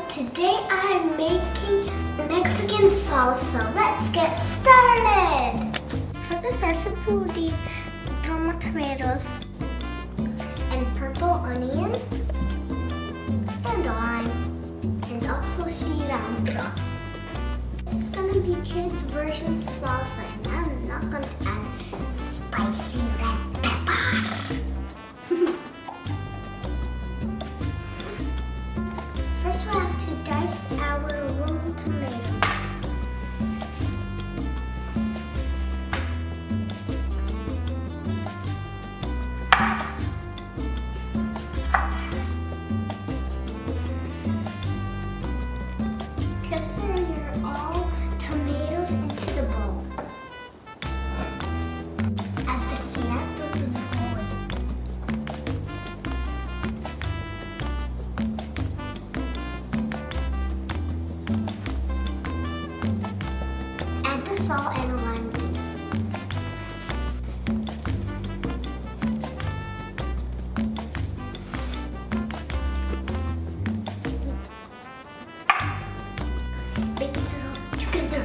Today I'm making Mexican salsa. Let's get started. For the salsa, we need Roma tomatoes and purple onion and lime and also cilantro. This is gonna be kids' version salsa, and I'm not gonna add spicy red pepper. First, we have to dice our Roma tomato. Transfer your all tomatoes into the bowl. Add the cilantro to the bowl. Add the salt and the lime juice. Mix it all together.